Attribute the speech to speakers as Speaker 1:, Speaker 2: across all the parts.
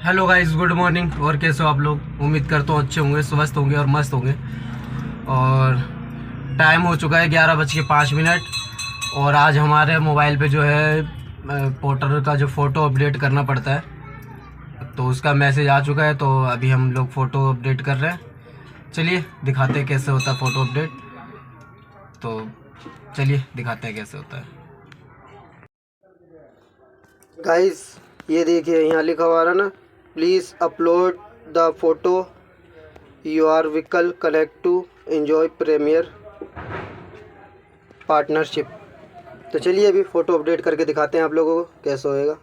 Speaker 1: Hello guys, good morning. और कैसे हो आप लोग? उम्मीद करता हूँ अच्छे होंगे, स्वस्थ होंगे और मस्त होंगे। और टाइम हो चुका है 11:05। और आज हमारे मोबाइल पे जो है पोर्टर का जो फ़ोटो अपडेट करना पड़ता है, तो उसका मैसेज आ चुका है। तो अभी हम लोग फ़ोटो अपडेट कर रहे हैं। चलिए दिखाते हैं कैसे होता है फ़ोटो अपडेट। तो चलिए दिखाते हैं कैसे होता है। गाइस ये देखिए, यहाँ लिखा हुआ है ना, please upload the photo your vehicle connect to enjoy premier partnership. तो चलिए अभी फ़ोटो अपडेट करके दिखाते हैं आप लोगों को कैसे होएगा।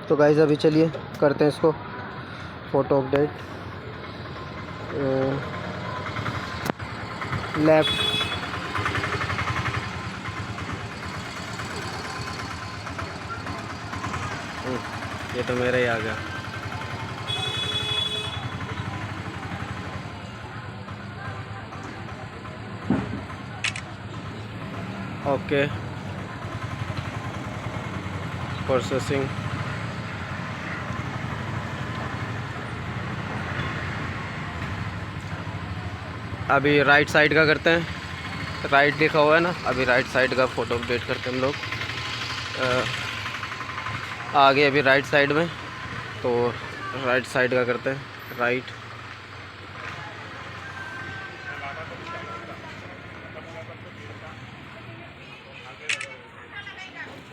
Speaker 1: तो गाइस अभी चलिए करते हैं इसको फ़ोटो अपडेट। लेफ्ट, ये तो मेरा ही आ गया। Okay, processing. अभी राइट साइड का करते हैं, राइट लिखा हुआ है ना, अभी राइट साइड का फ़ोटो अपडेट करते हैं हम लोग। आगे अभी राइट साइड में, तो राइट साइड का करते हैं, राइट।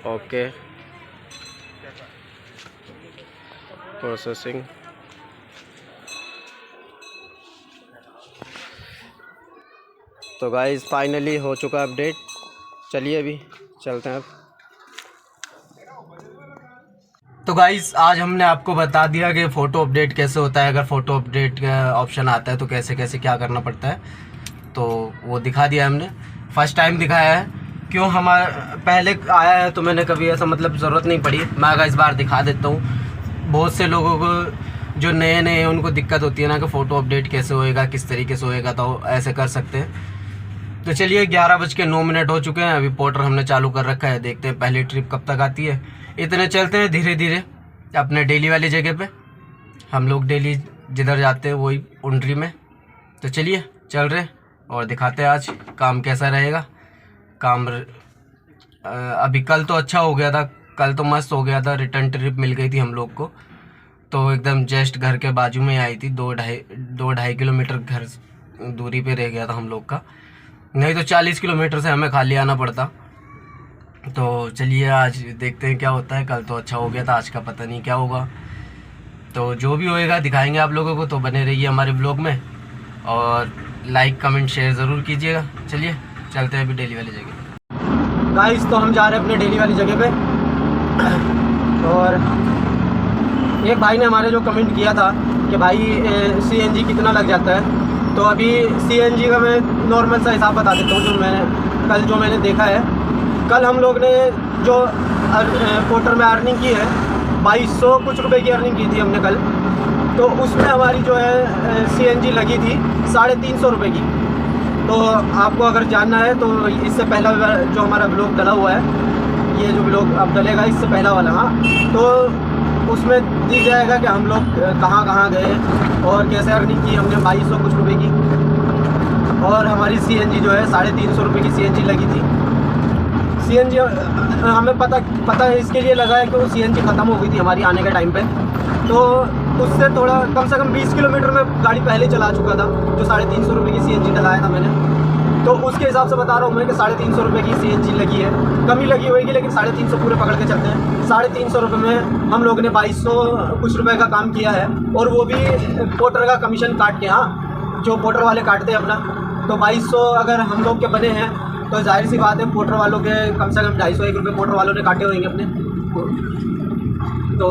Speaker 1: Okay, processing. तो गाइस फाइनली हो चुका अपडेट। चलिए अभी चलते हैं अब। तो गाइस आज हमने आपको बता दिया कि फ़ोटो अपडेट कैसे होता है। अगर फ़ोटो अपडेट का ऑप्शन आता है तो कैसे कैसे क्या करना पड़ता है, तो वो दिखा दिया हमने। फर्स्ट टाइम दिखाया है, क्यों हमारा पहले आया है तो मैंने कभी ऐसा मतलब ज़रूरत नहीं पड़ी। मैं अगर इस बार दिखा देता हूँ, बहुत से लोगों को जो नए नए हैं उनको दिक्कत होती है ना कि फ़ोटो अपडेट कैसे होएगा, किस तरीके से होएगा, तो ऐसे कर सकते हैं। तो चलिए 11:09 हो चुके हैं। अभी पोर्टर हमने चालू कर रखा है, देखते हैं पहली ट्रिप कब तक आती है। इतने चलते हैं धीरे धीरे अपने डेली वाली जगह पे। हम लोग डेली जिधर जाते हैं वही उंड्री में। तो चलिए चल रहे और दिखाते हैं आज काम कैसा रहेगा। काम अभी कल तो अच्छा हो गया था, कल तो मस्त हो गया था। रिटर्न ट्रिप मिल गई थी हम लोग को, तो एकदम जस्ट घर के बाजू में आई थी। 2-2.5 किलोमीटर घर दूरी पे रह गया था हम लोग का, नहीं तो 40 किलोमीटर से हमें खाली आना पड़ता। तो चलिए आज देखते हैं क्या होता है। कल तो अच्छा हो गया था, आज का पता नहीं क्या होगा। तो जो भी होएगा दिखाएंगे आप लोगों को, तो बने रहिए हमारे ब्लॉग में और लाइक कमेंट शेयर ज़रूर कीजिएगा। चलिए चलते हैं अभी डेली वाली जगह। गाइस तो हम जा रहे हैं अपने डेली वाली जगह पे। और एक भाई ने हमारे जो कमेंट किया था कि भाई CNG कितना लग जाता है, तो अभी CNG का मैं नॉर्मल सा हिसाब बता देता हूँ। जो मैंने देखा है, कल हम लोग ने जो पोर्टर में अर्निंग की है 2200 कुछ रुपए की अर्निंग की थी हमने कल। तो उसमें हमारी जो है CNG लगी थी 350 रुपये की। तो आपको अगर जानना है तो इससे पहला जो हमारा ब्लॉग डला हुआ है, ये जो ब्लॉग अब डलेगा इससे पहला वाला, हाँ, तो उसमें दिख जाएगा कि हम लोग कहाँ कहाँ गए और कैसे अर्निंग की हमने 2200 कुछ रुपए की। और हमारी CNG जो है 350 रुपये की CNG लगी थी। CNG हमें पता है इसके लिए लगा है कि वो CNG ख़त्म हो गई थी हमारी आने के टाइम पे। तो उससे थोड़ा कम से कम 20 किलोमीटर में गाड़ी पहले चला चुका था, जो 350 रुपये की CNG डलाया था मैंने। तो उसके हिसाब से बता रहा हूँ मैं कि 350 रुपये की CNG लगी है। कमी लगी होगी लेकिन 350 पूरे पकड़ के चलते हैं। 350 रुपये में हम लोगों ने 2200 कुछ रुपए का काम किया है, और वो भी पोर्टर का कमीशन काट के, हाँ, जो पोर्टर वाले काटते हैं अपना। तो 2200 अगर हम लोग के बने हैं तो जाहिर सी बात है पोर्टर वालों के कम से कम 250-1 रुपये पोर्टर वालों ने काटे होंगे अपने। तो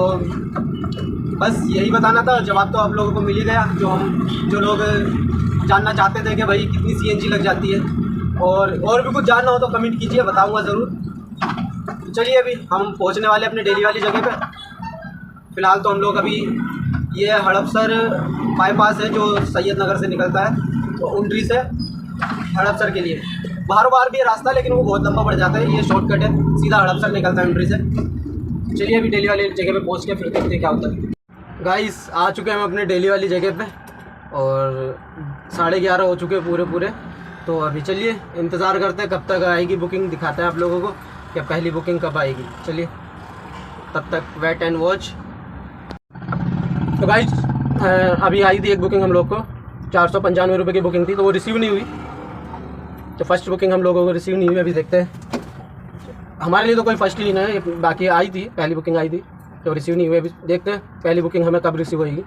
Speaker 1: बस यही बताना था। जवाब तो आप लोगों को मिल ही गया। जो लोग जानना चाहते थे कि भाई कितनी CNG लग जाती है, और भी कुछ जानना हो तो कमेंट कीजिए, बताऊंगा ज़रूर। चलिए अभी हम पहुंचने वाले अपने डेली वाली जगह पे। फ़िलहाल तो हम लोग अभी ये हड़पसर बाईपास है जो सैयद नगर से निकलता है, तो उंड्री से हड़पसर के लिए बाहर बाहर भी है रास्ता, लेकिन वो बहुत लंबा पड़ जाता है। ये शॉर्टकट है, सीधा हड़पसर निकलता है उंड्री से। चलिए अभी डेली वाली जगह पे पहुंच के फिर देखते हैं क्या होता है। गाइस आ चुके हैं हम अपने डेली वाली जगह पे और 11:30 हो चुके हैं पूरे। तो अभी चलिए इंतज़ार करते हैं कब तक आएगी बुकिंग, दिखाते हैं आप लोगों को कि पहली बुकिंग कब आएगी। चलिए तब तक वेट एंड वॉच। तो गाइस अभी आई थी एक बुकिंग हम लोग को, 495 रुपये की बुकिंग थी, तो वो रिसीव नहीं हुई। तो फर्स्ट बुकिंग हम लोगों को रिसीव नहीं हुई। अभी देखते हैं, हमारे लिए तो कोई फर्स्ट ही नहीं है, बाकी आई थी, पहली बुकिंग आई थी तो रिसीव नहीं हुई। अभी देखते हैं पहली बुकिंग हमें कब रिसीव होगी।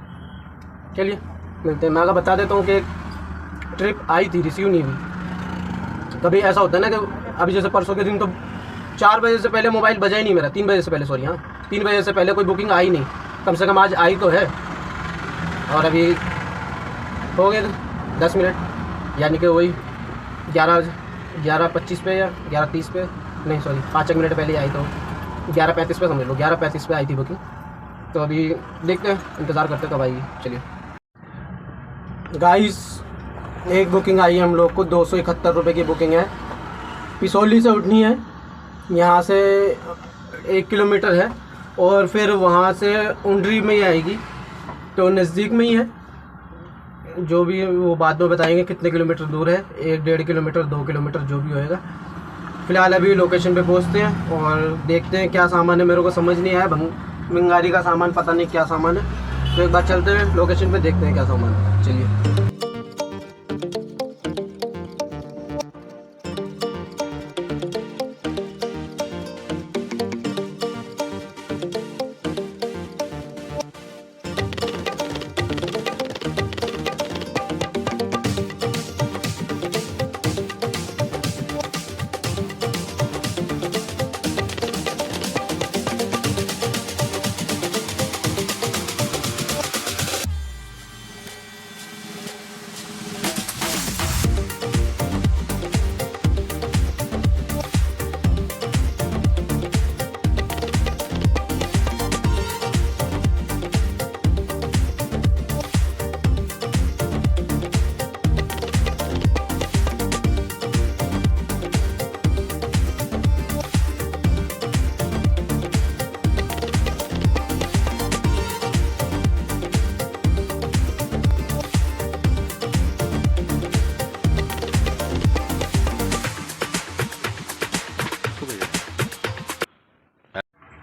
Speaker 1: चलिए मिलते हैं। मैं अगर बता देता हूँ कि एक ट्रिप आई थी, रिसीव नहीं हुई। कभी ऐसा होता है ना कि अभी जैसे परसों के दिन तो 4 बजे से पहले मोबाइल बजा ही नहीं मेरा, 3 बजे से पहले, सॉरी हाँ 3 बजे से पहले कोई बुकिंग आई नहीं। कम से कम आज आई तो है। और अभी हो गए 10 मिनट, यानी कि वही 11:25 पे या 11:30 पे, नहीं सॉरी 5 मिनट पहले आई, तो 11:35 पे समझ लो, 11:35 पे आई थी बुकिंग। तो अभी देखते हैं, इंतज़ार करते कब आएगी। चलिए गाइस एक बुकिंग आई है हम लोग को, 271 रुपये की बुकिंग है। पिसौली से उठनी है, यहाँ से 1 किलोमीटर है और फिर वहाँ से उंडरी में ही आएगी, तो नज़दीक में ही है। जो भी वो बाद में बताएंगे कितने किलोमीटर दूर है, 1-1.5 किलोमीटर, 2 किलोमीटर, जो भी होएगा। फ़िलहाल अभी लोकेशन पे पहुँचते हैं और देखते हैं क्या सामान है। मेरे को समझ नहीं आया, भंगारी का सामान, पता नहीं क्या सामान है। तो एक बार चलते हैं लोकेशन पे, देखते हैं क्या सामान है। चलिए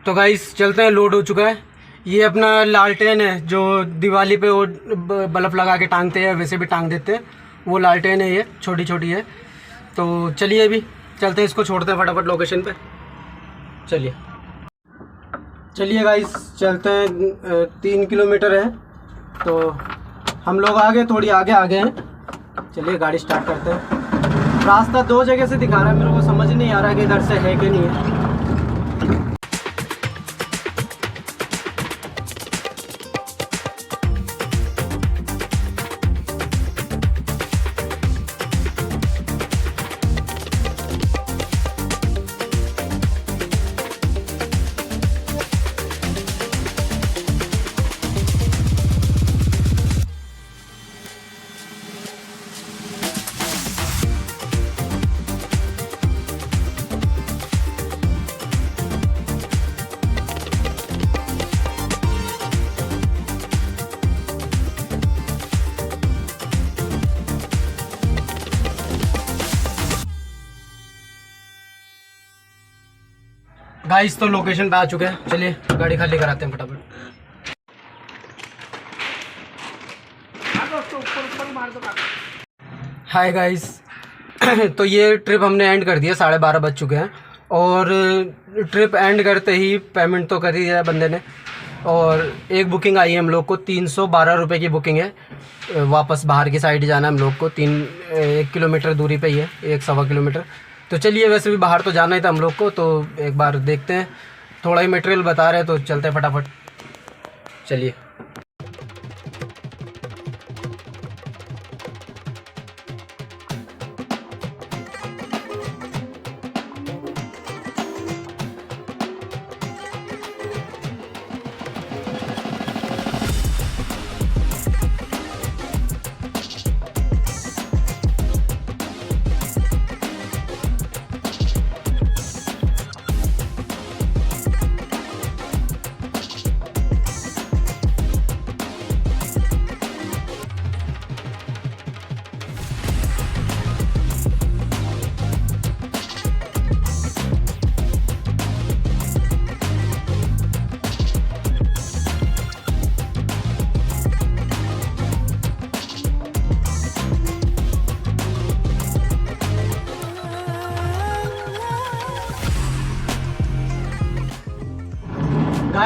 Speaker 1: तो गाइस चलते हैं, लोड हो चुका है। ये अपना लालटेन है जो दिवाली पे वो बल्ब लगा के टांगते हैं, वैसे भी टांग देते हैं, वो लालटेन है। ये छोटी छोटी है। तो चलिए अभी चलते हैं, इसको छोड़ते हैं फटाफट लोकेशन पे। चलिए गाइस चलते हैं। 3 किलोमीटर है, तो हम लोग आगे, थोड़ी आगे हैं। चलिए गाड़ी स्टार्ट करते हैं। रास्ता 2 जगह से दिखा रहा है, मेरे को समझ नहीं आ रहा कि इधर से है कि नहीं है। गाइस तो लोकेशन पे आ चुके हैं। चलिए गाड़ी खाली कराते हैं फटाफट। हाय गाइस तो ये ट्रिप हमने एंड कर दिया, 12:30 बज चुके हैं। और ट्रिप एंड करते ही पेमेंट तो कर ही दिया बंदे ने। और एक बुकिंग आई है हम लोग को, 312 रुपये की बुकिंग है। वापस बाहर की साइड जाना है हम लोग को, 1 किलोमीटर दूरी पे ही है, 1-1.25 किलोमीटर। तो चलिए, वैसे भी बाहर तो जाना ही था हम लोग को, तो एक बार देखते हैं। थोड़ा ही मटेरियल बता रहे हैं तो चलते हैं फटाफट। चलिए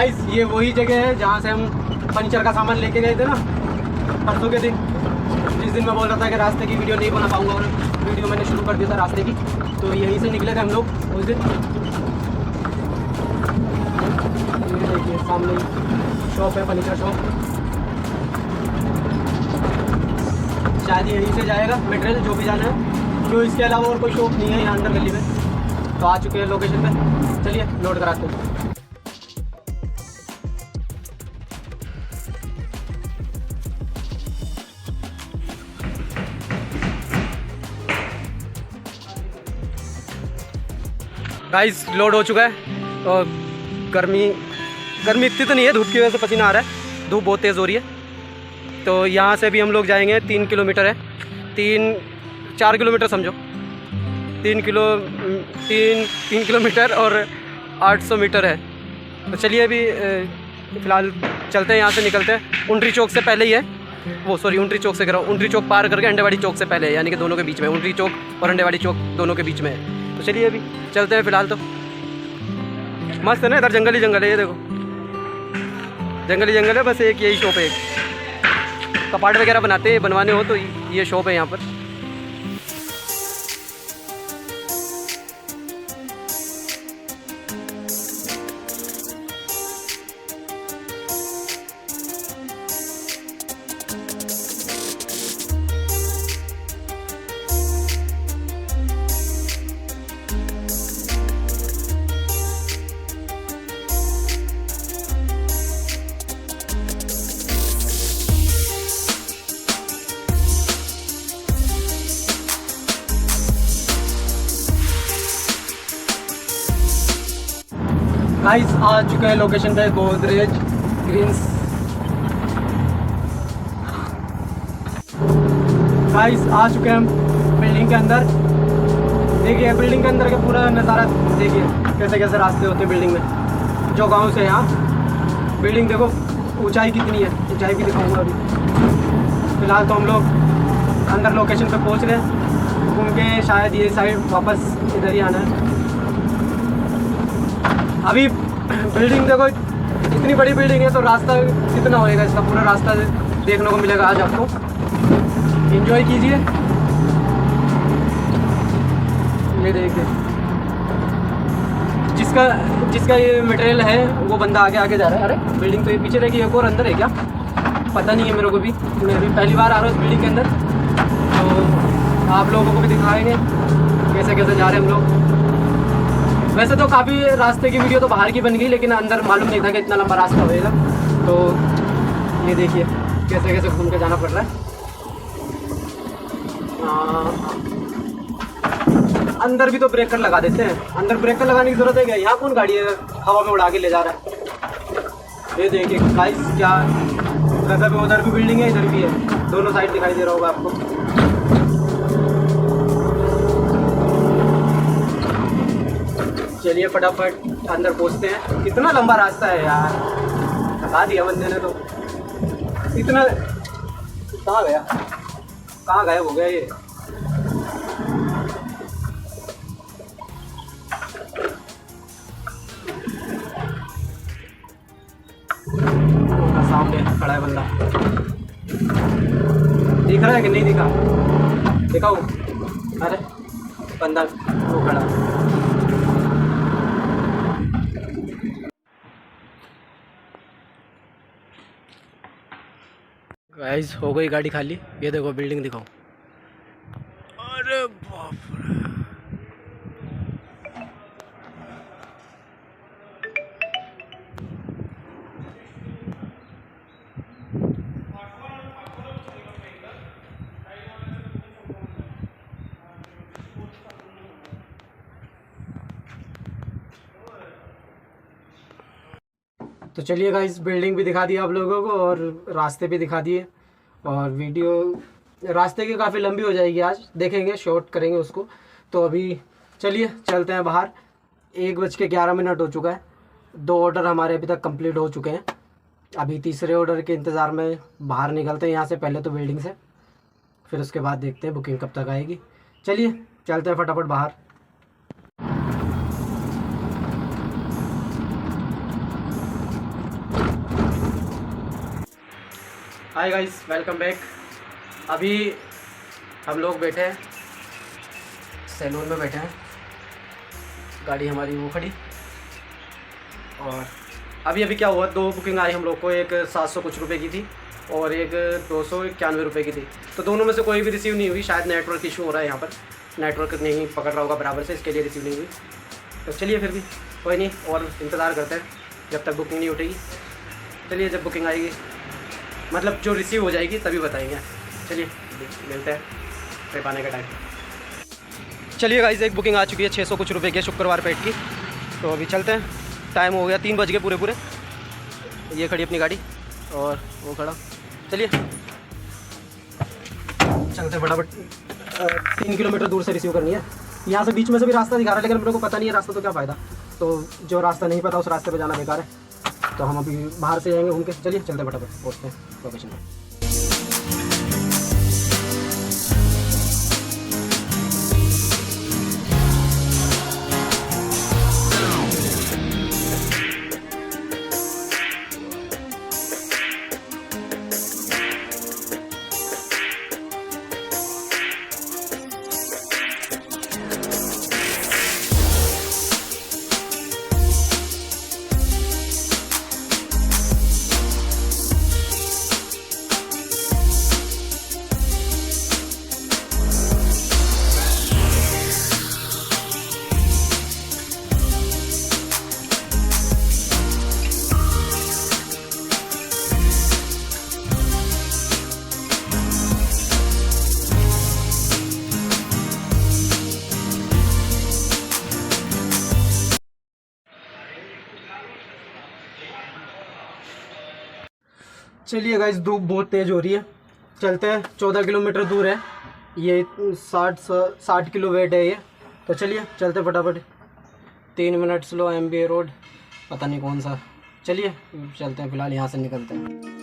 Speaker 1: गाइस ये वही जगह है जहाँ से हम फर्नीचर का सामान लेके गए थे ना परसों के दिन, जिस दिन मैं बोल रहा था कि रास्ते की वीडियो नहीं बना पाऊंगा, और वीडियो मैंने शुरू कर दिया था रास्ते की। तो यहीं से निकले थे हम लोग उस दिन। ये देखिए सामने शॉप है, फर्नीचर शॉप। शायद यहीं से जाएगा मटेरियल जो भी जाना है, जो इसके अलावा और कोई शॉप नहीं है यहाँ अंदर गली में। तो आ चुके हैं लोकेशन पे, चलिए लोड कराते हैं। गाइस लोड हो चुका है, और गर्मी इतनी तो नहीं है, धूप की वजह से पसीना आ रहा है, धूप बहुत तेज़ हो रही है। तो यहाँ से भी हम लोग जाएंगे, 3 किलोमीटर है, 4 किलोमीटर समझो, 3 किलोमीटर और 800 मीटर है। तो चलिए अभी फ़िलहाल चलते हैं, यहाँ से निकलते हैं। उंडरी चौक से पहले ही है वो, सॉरी उंडरी चौक से करो, उंडरी चौक पार करके अंडेवाड़ी चौक से पहले है, यानी कि दोनों के बीच में, उंडरी चौक और अंडेवाड़ी चौक दोनों के बीच में है। तो चलिए अभी चलते हैं। फ़िलहाल तो मस्त है ना, इधर जंगल ही जंगल है, ये देखो जंगल ही जंगल है। बस एक यही शॉप है, कपाट वगैरह बनवाने हो तो ये शॉप है यहाँ पर। गाइस आ चुके हैं लोकेशन पे, गोदरेज ग्रीन्स। गाइस आ चुके हैं हम बिल्डिंग के अंदर। देखिए बिल्डिंग के अंदर का पूरा नज़ारा देखिए, कैसे कैसे रास्ते होते हैं बिल्डिंग में, जो गांव से यहाँ। बिल्डिंग देखो ऊंचाई कितनी है, ऊंचाई भी दिखाऊंगा अभी। फिलहाल तो हम लोग अंदर लोकेशन पे पहुँच रहे हैं, घूम के शायद ये साइड वापस इधर ही आना है। अभी बिल्डिंग देखो, इतनी बड़ी बिल्डिंग है, तो रास्ता कितना होएगा, इसका पूरा रास्ता देखने को मिलेगा आज आपको। एंजॉय कीजिए। ये देखिए, जिसका ये मटेरियल है वो बंदा आगे आगे जा रहा है। अरे बिल्डिंग तो ये पीछे रहेगी, एक और अंदर है क्या, पता नहीं है मेरे को भी, मैं अभी पहली बार आ रहा हूँ इस बिल्डिंग के अंदर। तो आप लोगों को भी दिखाएंगे कैसे कैसे जा रहे हैं हम लोग। वैसे तो काफ़ी रास्ते की वीडियो तो बाहर की बन गई, लेकिन अंदर मालूम नहीं था कि इतना लंबा रास्ता होएगा। तो ये देखिए कैसे कैसे घूम के जाना पड़ रहा है। अंदर भी तो ब्रेकर लगा देते हैं, अंदर ब्रेकर लगाने की ज़रूरत है क्या? यहाँ कौन गाड़ी है हवा में उड़ा के ले जा रहा है। ये देखिए गाइस क्या गजब है, उधर भी बिल्डिंग है, इधर भी है, दोनों साइड दिखाई दे रहा होगा आपको। चलिए फटाफट अंदर पहुंचते हैं। कितना लंबा रास्ता है यार, थका दिया बंदे ने तो। इतना कहाँ गया, कहाँ गायब हो गया ये। सामने खड़ा है बंदा, दिख रहा है कि नहीं दिखा, दिखाओ। अरे बंदा वो खड़ा। गाइस हो गई गाड़ी खाली, ये देखो बिल्डिंग दिखाओ। अरे बाप रे, तो चलिए गाइस बिल्डिंग भी दिखा दिया आप लोगों को, और रास्ते भी दिखा दिए। और वीडियो रास्ते की काफ़ी लंबी हो जाएगी, आज देखेंगे शॉर्ट करेंगे उसको। तो अभी चलिए चलते हैं बाहर। 1:11 हो चुका है, 2 ऑर्डर हमारे अभी तक कंप्लीट हो चुके हैं। अभी तीसरे ऑर्डर के इंतज़ार में बाहर निकलते हैं यहाँ से, पहले तो बिल्डिंग से, फिर उसके बाद देखते हैं बुकिंग कब तक आएगी। चलिए चलते हैं फटाफट बाहर। Hi guys, welcome back. अभी हम लोग बैठे हैं सैलून में, बैठे हैं, गाड़ी हमारी वो खड़ी। और अभी क्या हुआ, 2 बुकिंग आई हम लोग को, एक 700 कुछ रुपए की थी और एक 291 रुपये की थी। तो दोनों में से कोई भी रिसीव नहीं हुई, शायद नेटवर्क इशू हो रहा है, यहाँ पर नेटवर्क नहीं पकड़ रहा होगा बराबर से, इसके लिए रिसीव नहीं हुई। तो चलिए फिर भी कोई नहीं, और इंतज़ार करते हैं जब तक बुकिंग नहीं उठेगी। चलिए जब बुकिंग आएगी, मतलब जो रिसीव हो जाएगी तभी बताएंगे। चलिए मिलते हैं ट्रिप आने का टाइम। चलिए गाइस, एक बुकिंग आ चुकी है 600 कुछ रुपये की, शुक्रवार पेट की। तो अभी चलते हैं, टाइम हो गया 3 बज गए पूरे। ये खड़ी अपनी गाड़ी और वो खड़ा। चलिए चलते फटाफट। 3 किलोमीटर दूर से रिसीव करनी है। यहाँ से बीच में से भी रास्ता दिखा रहा है, लेकिन मेरे को पता नहीं है रास्ता, तो क्या फ़ायदा। तो जो रास्ता नहीं पता उस रास्ते पे जाना बेकार है। तो हम अभी बाहर से जाएंगे घूम के। चलिए चलते फटाफट, पहुँचते हैं लोकेशन पर। चलिए गाइस, धूप बहुत तेज़ हो रही है, चलते हैं। 14 किलोमीटर दूर है ये, 60 किलो वेट है ये। तो चलिए चलते फटाफट। 3 मिनट स्लो, MBA रोड, पता नहीं कौन सा। चलिए चलते हैं, फ़िलहाल यहाँ से निकलते हैं।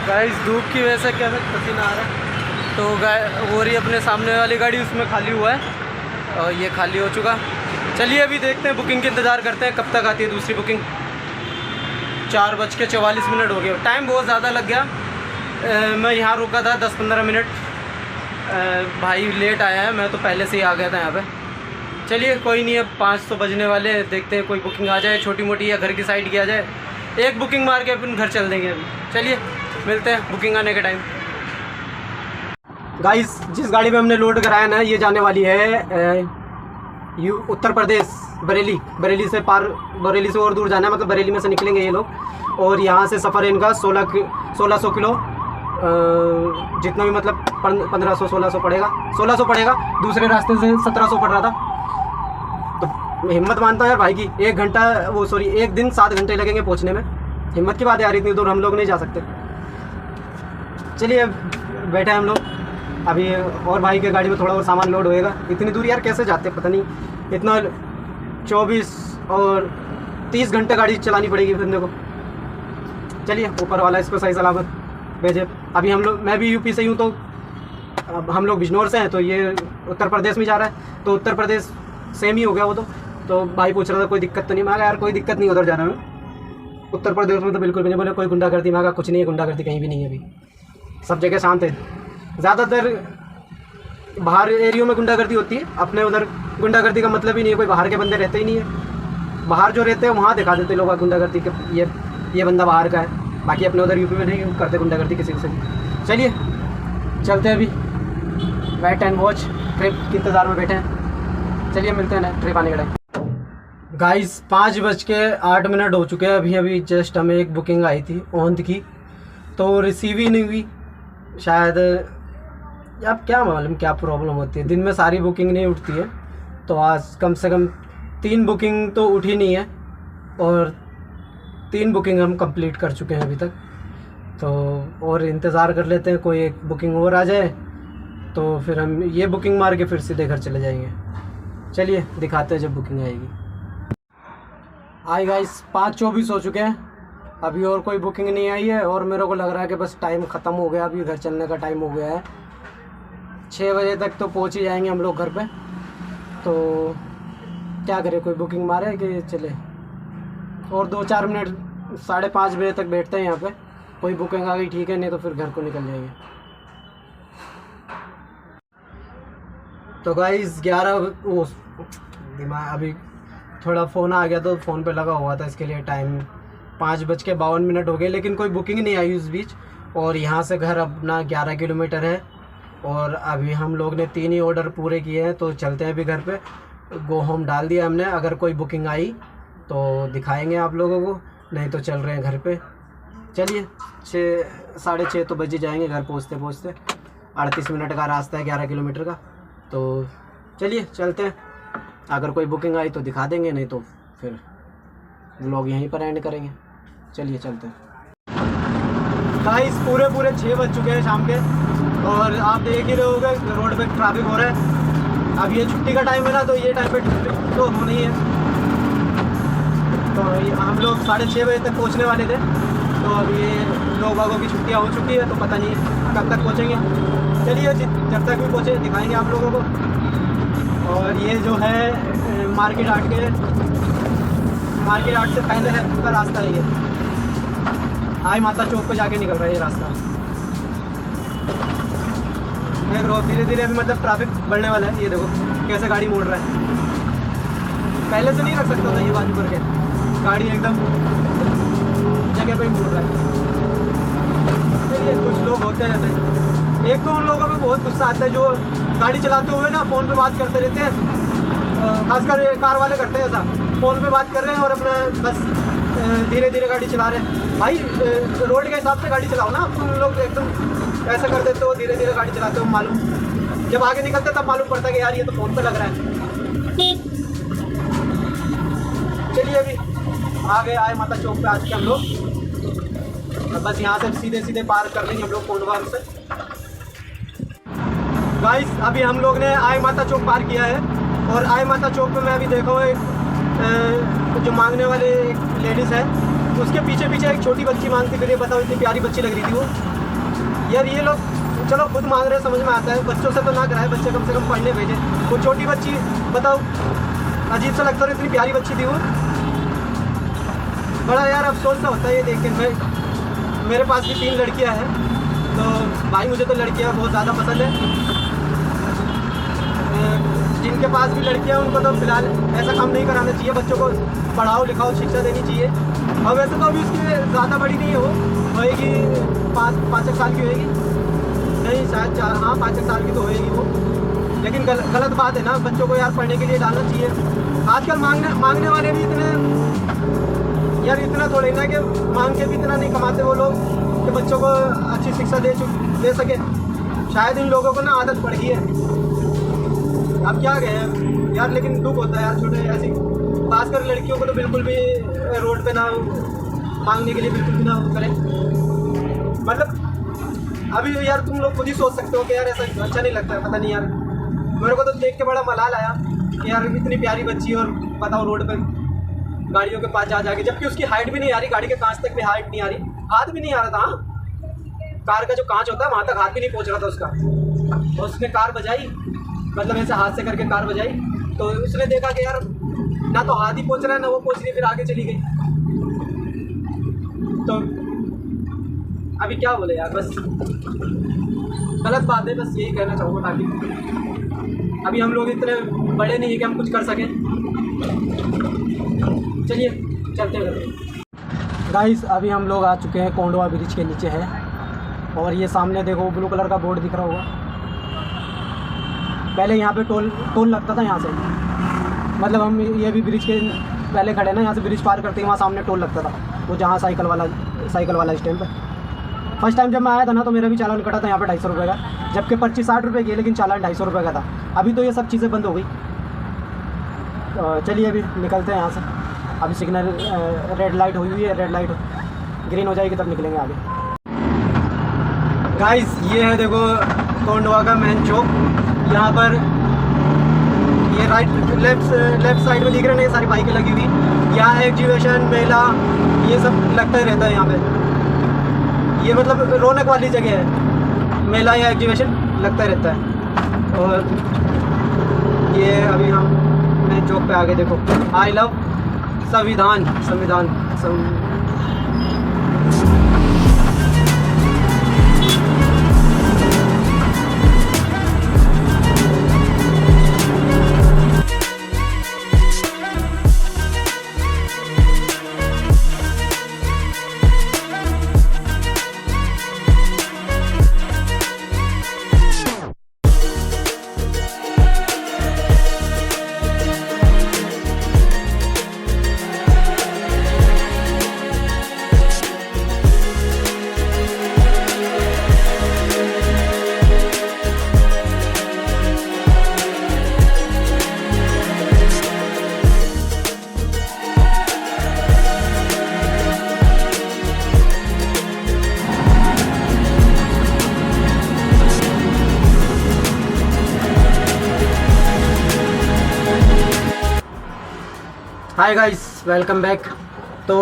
Speaker 1: गाइस, धूप की वजह से क्या पसीना आ रहा है। तो वो रही अपने सामने वाली गाड़ी, उसमें खाली हुआ है और ये खाली हो चुका। चलिए अभी देखते हैं, बुकिंग के इंतज़ार करते हैं कब तक आती है दूसरी बुकिंग। 4:44 हो गए, टाइम बहुत ज़्यादा लग गया। मैं यहाँ रुका था 10-15 मिनट। भाई लेट आया है, मैं तो पहले से ही आ गया था यहाँ पे। चलिए कोई नहीं, अब 5 तो बजने वाले हैं, देखते हैं कोई बुकिंग आ जाए छोटी मोटी, या घर की साइड किया जाए। एक बुकिंग मार के अपन घर चल देंगे अभी। चलिए मिलते हैं बुकिंग आने के टाइम। गाइस, जिस गाड़ी में हमने लोड कराया ना, ये जाने वाली है उत्तर प्रदेश, बरेली से पार, बरेली से और दूर जाना है, मतलब बरेली में से निकलेंगे ये लोग। और यहाँ से सफ़र है इनका 1600 किलो, जितना भी मतलब 1500-1600 पड़ेगा, 1600 पड़ेगा। दूसरे रास्ते से 1700 पड़ रहा था। तो हिम्मत मानता है यार भाई की, 1 दिन 7 घंटे लगेंगे पहुँचने में। हिम्मत की बात है यार, इतनी दूर हम लोग नहीं जा सकते। चलिए बैठे हम लोग अभी, और भाई के गाड़ी में थोड़ा और सामान लोड होएगा। इतनी दूर यार कैसे जाते हैं पता नहीं, इतना 24 और 30 घंटे गाड़ी चलानी पड़ेगी बंदे को। चलिए ऊपर वाला इसको सही सलामत भेजे। अभी हम लोग, मैं भी यूपी से हूँ, तो अब हम लोग बिजनौर से हैं, तो ये उत्तर प्रदेश में जा रहा है। तो उत्तर प्रदेश सेम ही हो गया वो तो भाई पूछ रहा था कोई दिक्कत तो नहीं। मैं यार कोई दिक्कत नहीं, उधर जाना है। उत्तर प्रदेश में तो बिल्कुल भी नहीं। बोले कोई गुंडागर्दी, मैं कुछ नहीं है, गुंडागर्दी कहीं भी नहीं है, अभी सब जगह शांत है। ज़्यादातर बाहर एरियो में गुंडागर्दी होती है, अपने उधर
Speaker 2: गुंडागर्दी का मतलब ही नहीं है, कोई बाहर के बंदे रहते ही नहीं है। बाहर जो रहते हैं वहाँ दिखा देते लोग गुंडागर्दी के, ये बंदा बाहर का है, बाकी अपने उधर यूपी में नहीं करते गुंडागर्दी किसी से भी। चलिए चलते हैं, अभी वेट एंड वॉच, ट्रिप के इंतज़ार में बैठे हैं। चलिए मिलते हैं ना ट्रिप आने के टाइम। गाइस 5:08 हो चुके हैं, अभी जस्ट हमें एक बुकिंग आई थी ओंध की, तो रिसीव ही नहीं हुई शायद। अब क्या मालूम क्या प्रॉब्लम होती है, दिन में सारी बुकिंग नहीं उठती है, तो आज कम से कम 3 बुकिंग तो उठी नहीं है, और 3 बुकिंग हम कंप्लीट कर चुके हैं अभी तक। तो और इंतज़ार कर लेते हैं कोई एक बुकिंग और आ जाए, तो फिर हम ये बुकिंग मार के फिर सीधे घर चले जाएंगे। चलिए दिखाते हैं जब बुकिंग आएगी। आई गाइस 5:24 हो चुके हैं, अभी और कोई बुकिंग नहीं आई है, और मेरे को लग रहा है कि बस टाइम ख़त्म हो गया, अभी घर चलने का टाइम हो गया है। 6 बजे तक तो पहुंच ही जाएंगे हम लोग घर पे, तो क्या करें, कोई बुकिंग मारे कि चले, और 2-4 मिनट 5:30 बजे तक बैठते हैं यहाँ पे, कोई बुकिंग आ गई ठीक है, नहीं तो फिर घर को निकल जाएंगे। तो गाइस 11 दिमाग अभी थोड़ा फ़ोन आ गया तो फ़ोन पे लगा हुआ था, इसके लिए टाइम 5:52 हो गए, लेकिन कोई बुकिंग नहीं आई उस बीच। और यहाँ से घर अपना 11 किलोमीटर है, और अभी हम लोग ने 3 ही ऑर्डर पूरे किए हैं, तो चलते हैं अभी घर पे। गो होम डाल दिया हमने, अगर कोई बुकिंग आई तो दिखाएंगे आप लोगों को, नहीं तो चल रहे हैं घर पे। चलिए 6-6:30 तो बज ही जाएंगे घर पहुँचते पहुँचते, 38 मिनट का रास्ता है 11 किलोमीटर का, तो चलिए चलते हैं। अगर कोई बुकिंग आई तो दिखा देंगे, नहीं तो फिर व्लॉग यहीं पर एंड करेंगे। चलिए चलते हैं। गाइस पूरे 6 बज चुके हैं शाम के, और आप देख ही रहे होंगे रोड पे ट्रैफिक हो रहा है। अब ये छुट्टी का टाइम है ना, तो ये टाइम पे ट्रैफिक तो होनी ही है। तो हम लोग 6:30 बजे तक पहुंचने वाले थे, तो अभी लोग बागों की छुट्टियां हो चुकी है, तो पता नहीं कब तक पहुंचेंगे। चलिए जब तक भी पहुंचे दिखाएंगे आप लोगों को। और ये जो है मार्केट हाट से पहले है उसका रास्ता है, ये आई माता चौक पे जाके निकल रहा है ये रास्ता। देख रो धीरे धीरे अभी मतलब ट्रैफिक बढ़ने वाला है, ये देखो कैसे गाड़ी मोड़ रहा है। पहले से नहीं रख सकता था ये बाजू करके, गाड़ी एकदम जगह पे ही मोड़ रहा है। चलिए कुछ लोग होते रहते, एक तो उन लोगों में बहुत गुस्सा आता है जो गाड़ी चलाते हुए ना फ़ोन पे बात करते रहते हैं, खासकर कार वाले करते हैं ऐसा, फ़ोन पे बात कर रहे हैं और अपना बस धीरे धीरे गाड़ी चला रहे हैं। भाई रोड के हिसाब से गाड़ी चलाओ ना, तुम लोग एकदम ऐसा कर देते हो, धीरे धीरे गाड़ी चलाते हो, मालूम जब आगे निकलते तब मालूम पड़ता है कि यार ये तो फ़ोन पे लग रहा है। चलिए अभी आगे आए माता चौक पे आज के हम लोग, बस यहाँ से सीधे सीधे पार कर लेंगे हम लोग कोंडवाल से। गाइस अभी हम लोग ने आई माता चौक पार किया है, और आई माता चौक पे मैं अभी देखा हूँ एक जो मांगने वाले एक लेडीज़ है, उसके पीछे पीछे एक छोटी बच्ची मांगती फिर, ये बताओ इतनी प्यारी बच्ची लग रही थी वो। यार ये लोग चलो खुद मांग रहे हैं, समझ में आता है, बच्चों से तो ना कराए, बच्चे कम से कम पढ़ने भेजे। वो छोटी बच्ची बताओ, अजीब सा लगता है, इतनी प्यारी बच्ची थी वो। बड़ा यार अफसोस सा होता है ये देख के। मेरे पास भी 3 लड़कियाँ हैं, तो भाई मुझे तो लड़कियाँ बहुत ज़्यादा पसंद है। जिनके पास भी लड़कियाँ उनको तो फिलहाल ऐसा काम नहीं कराना चाहिए, बच्चों को पढ़ाओ लिखाओ शिक्षा देनी चाहिए। और वैसे तो अभी उसकी ज़्यादा बड़ी नहीं है, वो होएगी 5 साल की होएगी, नहीं शायद 5 साल की तो होएगी वो। लेकिन गलत बात है ना, बच्चों को यार पढ़ने के लिए डालना चाहिए। आजकल मांगने वाले भी इतने यार, इतना थोड़े ना कि मांग के भी इतना नहीं कमाते वो लोग कि बच्चों को अच्छी शिक्षा दे सके। शायद इन लोगों को ना आदत पड़ गई है, अब क्या गए यार। लेकिन दुख होता है यार, छोटे ऐसी खासकर लड़कियों को तो बिल्कुल भी रोड पे ना मांगने के लिए बिल्कुल भी ना करें। मतलब अभी यार तुम लोग खुद ही सोच सकते हो कि यार ऐसा अच्छा नहीं लगता है। पता नहीं यार, मेरे को तो देख के बड़ा मलाल आया कि यार इतनी प्यारी बच्ची और बताओ रोड पे गाड़ियों के पास जा जाके, जबकि उसकी हाइट भी नहीं आ रही, गाड़ी के कांच तक भी हाइट नहीं आ रही, हाथ भी नहीं आ रहा था। कार का जो कांच होता है वहाँ तक हाथ भी नहीं पहुँच रहा था उसका, और उसने कार बजाई, मतलब ऐसे हाथ से करके कार बजाई, तो उसने देखा कि यार ना तो हाथ ही पहुँच रहा है ना वो पहुँच रही, फिर आगे चली गई। तो अभी क्या बोले यार, बस गलत बात है, बस यही कहना चाहूँगा ताकि अभी हम लोग इतने बड़े नहीं हैं कि हम कुछ कर सकें। चलिए चलते हैं। गाइस अभी हम लोग आ चुके हैं, कोंडवा ब्रिज के नीचे है और ये सामने देखो ब्लू कलर का बोर्ड दिख रहा होगा। पहले यहाँ पे टोल लगता था यहाँ से, मतलब हम ये भी ब्रिज के पहले खड़े ना, यहाँ से ब्रिज पार करते ही वहाँ सामने टोल लगता था, वो जहाँ साइकिल वाला स्टैंड पर। फर्स्ट टाइम जब मैं आया था ना तो मेरा भी चालान कटा था यहाँ पे 250 रुपये का, जबकि पर्ची 60 रुपये की है लेकिन चालान 250 रुपये का था। अभी तो ये सब चीज़ें बंद हो गई। चलिए अभी निकलते हैं यहाँ से। अभी सिग्नल रेड लाइट हुई है, रेड लाइट ग्रीन हो जाएगी तब निकलेंगे आगे। गाइस ये है देखो कोंडवा का मेन चौक। यहाँ पर ये लेफ्ट साइड में दिख रहे हैं ये सारी बाइकें लगी हुई। यहाँ एग्जीबिशन मेला ये सब लगता ही रहता है यहाँ पे। ये मतलब रौनक वाली जगह है, मेला या एग्जीबिशन लगता ही रहता है। और ये अभी हम मेन चौक पे आगे देखो, आई लव संविधान। Hi guys welcome back. तो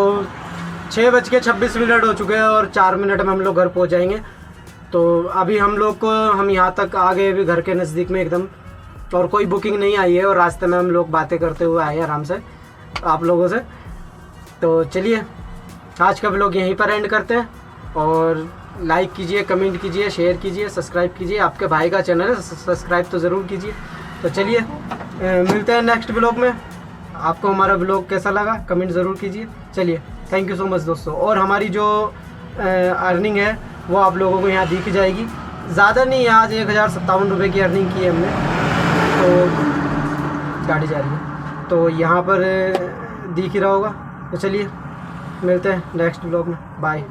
Speaker 2: 6:26 हो चुके हैं और 4 मिनट में हम लोग घर पहुंच जाएंगे। तो अभी हम यहाँ तक आ गए, अभी घर के नज़दीक में एकदम, और कोई बुकिंग नहीं आई है और रास्ते में हम लोग बातें करते हुए आए हैं आराम से आप लोगों से। तो चलिए आज का व्लॉग यहीं पर एंड करते हैं और लाइक कीजिए, कमेंट कीजिए, शेयर कीजिए, सब्सक्राइब कीजिए। आपके भाई का चैनल है, सब्सक्राइब तो ज़रूर कीजिए। तो चलिए मिलते हैं नेक्स्ट व्लॉग में। आपको हमारा व्लॉग कैसा लगा कमेंट ज़रूर कीजिए। चलिए थैंक यू सो मच दोस्तों। और हमारी जो अर्निंग है वो आप लोगों को यहाँ दिख जाएगी। ज़्यादा नहीं है, आज 1057 रुपये की अर्निंग की है हमने। तो गाड़ी जा रही है तो यहाँ पर दिख ही रहा होगा। तो चलिए मिलते हैं नेक्स्ट व्लॉग में, बाय।